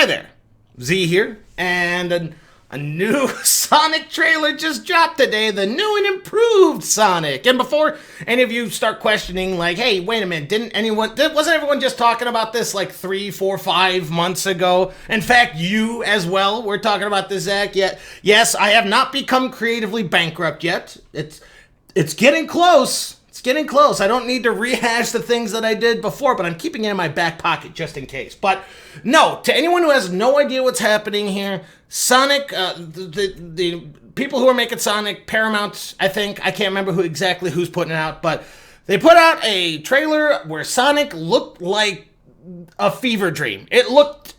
Hi there, Z here, and a new Sonic trailer just dropped today, the new and improved Sonic. And before any of you start questioning, like, hey, wait a minute, wasn't everyone just talking about this like 3, 4, 5 months ago? In fact, you as well were talking about this, Zach. Yet, yes, I have not become creatively bankrupt yet. It's getting close. It's getting close. I don't need to rehash the things that I did before, but I'm keeping it in my back pocket just in case. But no, to anyone who has no idea what's happening here, Sonic, the people who are making Sonic, Paramount, I think, I can't remember who's putting it out, but they put out a trailer where Sonic looked like a fever dream. It looked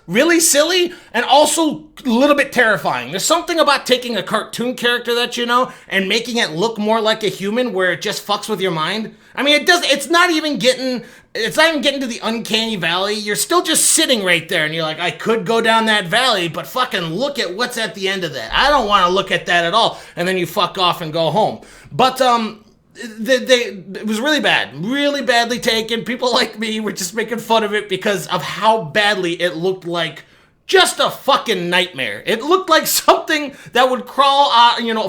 really silly and also a little bit terrifying. There's something about taking a cartoon character that you know and making it look more like a human where it just fucks with your mind. I mean, it's not even getting to the uncanny valley. You're still just sitting right there and you're like, I could go down that valley, but fucking look at what's at the end of that. I don't want to look at that at all. And then you fuck off and go home. But it was really bad, really badly taken. People like me were just making fun of it because of how badly it looked like just a fucking nightmare. It looked like something that would crawl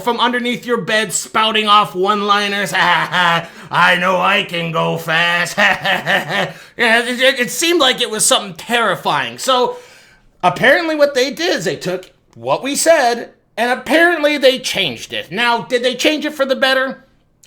from underneath your bed spouting off one-liners. I know I can go fast. It seemed like it was something terrifying. So apparently what they did is they took what we said and apparently they changed it. Now, did they change it for the better?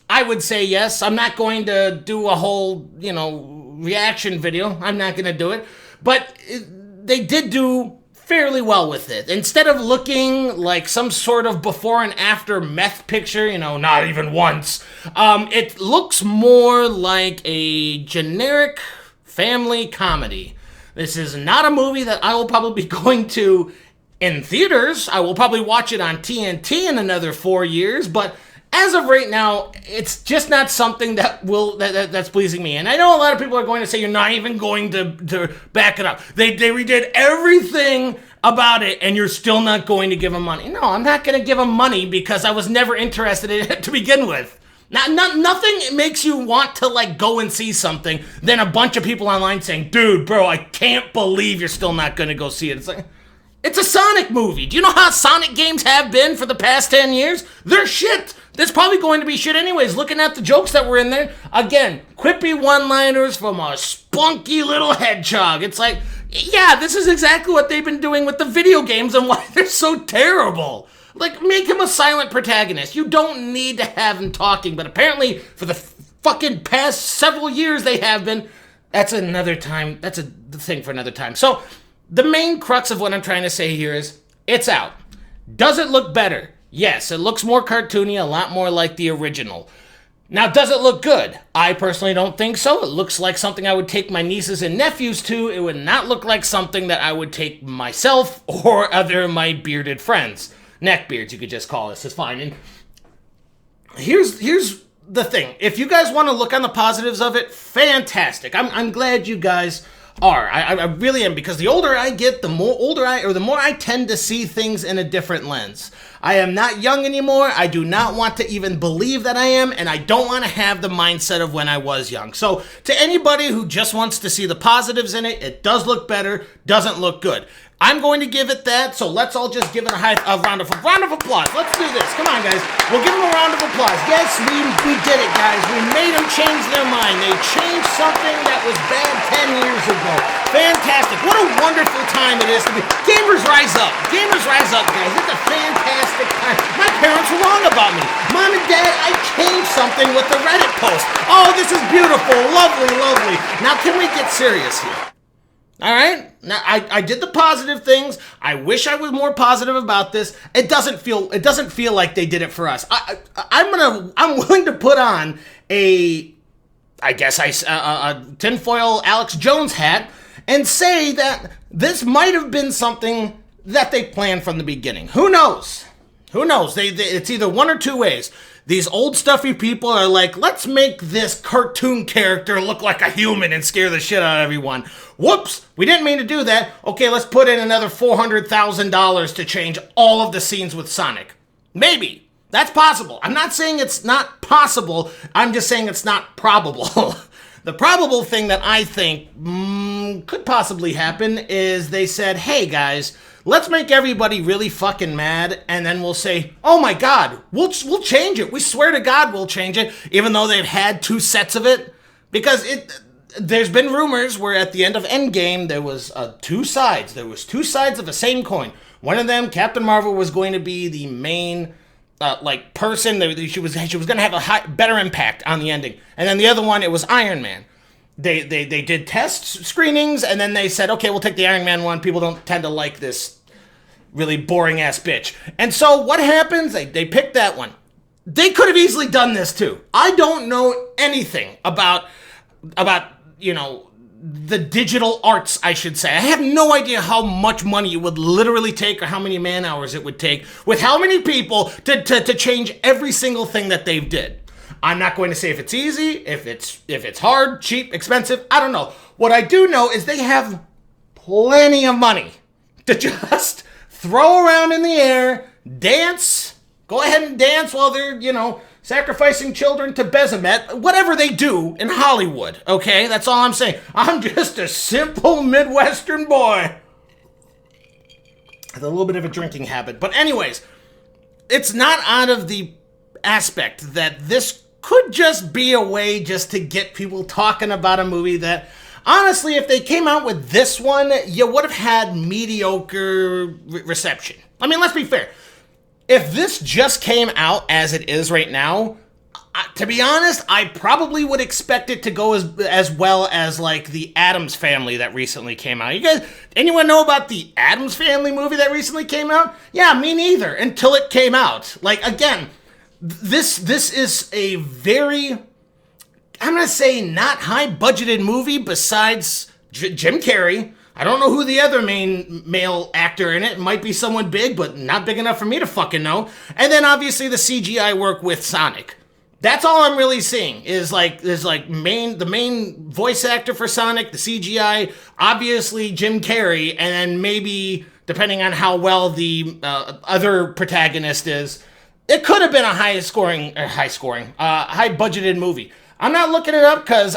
I would say yes. I'm not going to do a whole, reaction video. I'm not going to do it. But they did do fairly well with it. Instead of looking like some sort of before and after meth picture, not even once, it looks more like a generic family comedy. This is not a movie that I will probably be going to in theaters. I will probably watch it on TNT in another 4 years, but as of right now, it's just not something that's pleasing me. And I know a lot of people are going to say you're not even going to back it up. They redid everything about it, and you're still not going to give them money. No, I'm not going to give them money because I was never interested in it to begin with. Nothing makes you want to go and see something than a bunch of people online saying, dude, bro, I can't believe you're still not going to go see it. It's like, it's a Sonic movie. Do you know how Sonic games have been for the past 10 years? They're shit. That's probably going to be shit anyways. Looking at the jokes that were in there, again, quippy one-liners from a spunky little hedgehog. It's like, yeah, this is exactly what they've been doing with the video games and why they're so terrible. Make him a silent protagonist. You don't need to have him talking, but apparently for the fucking past several years they have been. That's another time. That's a thing for another time. So the main crux of what I'm trying to say here is, it's out. Does it look better? Yes, it looks more cartoony, a lot more like the original. Now, does it look good? I personally don't think so. It looks like something I would take my nieces and nephews to. It would not look like something that I would take myself or other of my bearded friends. Neckbeards, you could just call us. It's fine. And here's the thing. If you guys want to look on the positives of it, fantastic. I'm glad you guys are. I really am, because the older I get, the more I tend to see things in a different lens. I am not young anymore. I do not want to even believe that I am, and I don't want to have the mindset of when I was young. So to anybody who just wants to see the positives in it, it does look better, doesn't look good. I'm going to give it that, so let's all just give it a round of applause. Let's do this. Come on, guys. We'll give them a round of applause. Yes, we did it, guys. We made them change their mind. They changed something that was bad 10 years ago. Fantastic. What a wonderful time it is to be. Gamers rise up. Gamers rise up, guys. It's a fantastic time. My parents were wrong about me. Mom and Dad, I changed something with the Reddit post. Oh, this is beautiful. Lovely, lovely. Now, can we get serious here? All right. Now I did the positive things. I wish I was more positive about this. It doesn't feel like they did it for us. I'm willing to put on a tinfoil Alex Jones hat and say that this might have been something that they planned from the beginning. Who knows? Who knows? It's either one or two ways. These old stuffy people are like, let's make this cartoon character look like a human and scare the shit out of everyone. Whoops, we didn't mean to do that. Okay, let's put in another $400,000 to change all of the scenes with Sonic. Maybe. That's possible. I'm not saying it's not possible. I'm just saying it's not probable. The probable thing that I think could possibly happen is they said, hey guys, let's make everybody really fucking mad, and then we'll say, oh my god, we'll change it. We swear to God we'll change it, even though they've had 2 sets of it. Because there's been rumors where at the end of Endgame, there was 2 sides. There was 2 sides of the same coin. One of them, Captain Marvel, was going to be the main person. She was going to have a better impact on the ending. And then the other one, it was Iron Man. They did test screenings, and then they said, okay, we'll take the Iron Man one. People don't tend to like this really boring ass bitch. And so what happens? They picked that one. They could have easily done this too. I don't know anything about the digital arts, I should say. I have no idea how much money it would literally take or how many man hours it would take with how many people to change every single thing that they've did. I'm not going to say if it's easy, if it's hard, cheap, expensive. I don't know. What I do know is they have plenty of money to just throw around in the air, dance, go ahead and dance while they're, sacrificing children to Behemoth, whatever they do in Hollywood, okay? That's all I'm saying. I'm just a simple Midwestern boy with a little bit of a drinking habit. But anyways, it's not out of the aspect that this could just be a way just to get people talking about a movie that, honestly, if they came out with this one, you would have had mediocre reception. I mean, let's be fair. If this just came out as it is right now, to be honest, I probably would expect it to go as well as like the Addams Family that recently came out. You guys, anyone know about the Addams Family movie that recently came out? Yeah, me neither, until it came out. Like, again, this is a very, I'm going to say, not high-budgeted movie besides Jim Carrey. I don't know who the other main male actor in it. It might be someone big, but not big enough for me to fucking know. And then obviously the CGI work with Sonic. That's all I'm really seeing is the main voice actor for Sonic, the CGI, obviously Jim Carrey, and then maybe depending on how well the other protagonist is, it could have been a high budgeted movie. I'm not looking it up because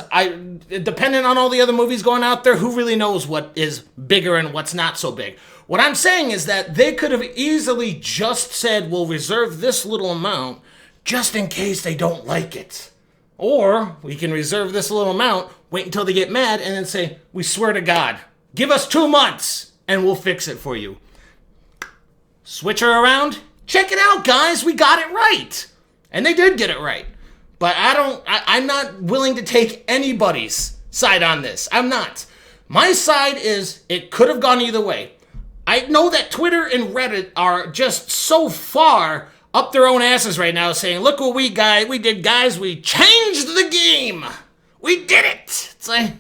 depending on all the other movies going out there, who really knows what is bigger and what's not so big. What I'm saying is that they could have easily just said, we'll reserve this little amount just in case they don't like it. Or we can reserve this little amount, wait until they get mad, and then say, we swear to God, give us 2 months and we'll fix it for you. Switch her around. Check it out, guys. We got it right. And they did get it right. But I'm not willing to take anybody's side on this. I'm not. My side is it could have gone either way. I know that Twitter and Reddit are just so far up their own asses right now saying, look what we did, guys. We changed the game. We did it. It's like,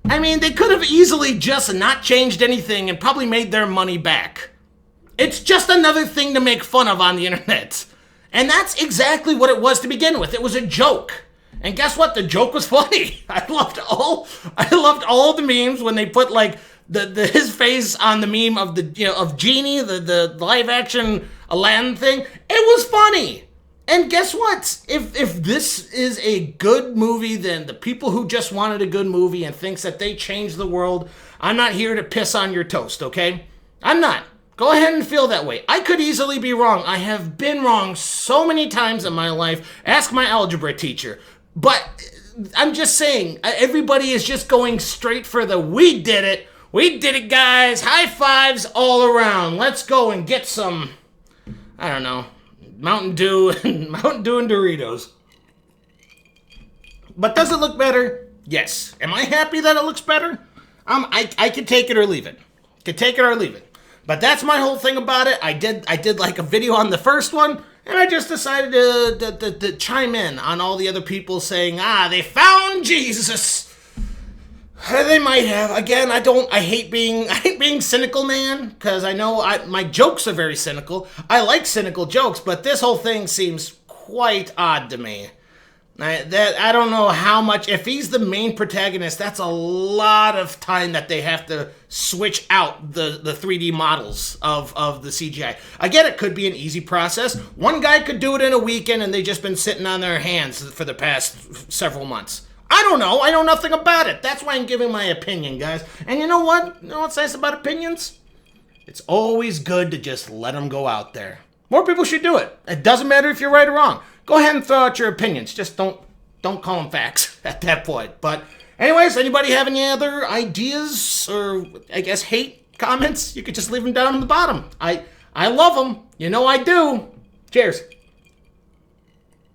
I mean, they could have easily just not changed anything and probably made their money back. It's just another thing to make fun of on the internet. And that's exactly what it was to begin with. It was a joke. And guess what? The joke was funny. I loved all the memes when they put like his face on the meme of of Genie, the live action Aladdin thing. It was funny. And guess what? If this is a good movie, then the people who just wanted a good movie and thinks that they changed the world, I'm not here to piss on your toast, okay? I'm not. Go ahead and feel that way. I could easily be wrong. I have been wrong so many times in my life. Ask my algebra teacher. But I'm just saying, everybody is just going straight for the we did it. We did it, guys. High fives all around. Let's go and get some, I don't know, Mountain Dew and Doritos. But does it look better? Yes. Am I happy that it looks better? I could take it or leave it. Could take it or leave it. But that's my whole thing about it. I did like a video on the first one, and I just decided to chime in on all the other people saying, they found Jesus. They might have. Again, I hate being cynical, man, because I know my jokes are very cynical. I like cynical jokes, but this whole thing seems quite odd to me. I don't know how much. If he's the main protagonist, that's a lot of time that they have to switch out the 3D models of the CGI. Again, it could be an easy process. One guy could do it in a weekend, and they've just been sitting on their hands for the past several months. I don't know. I know nothing about it. That's why I'm giving my opinion, guys. And you know what? You know what's nice about opinions? It's always good to just let them go out there. More people should do it. It doesn't matter if you're right or wrong. Go ahead and throw out your opinions. Just don't call them facts at that point. But anyways, anybody have any other ideas or I guess hate comments? You could just leave them down in the bottom. I love them. You know I do. Cheers.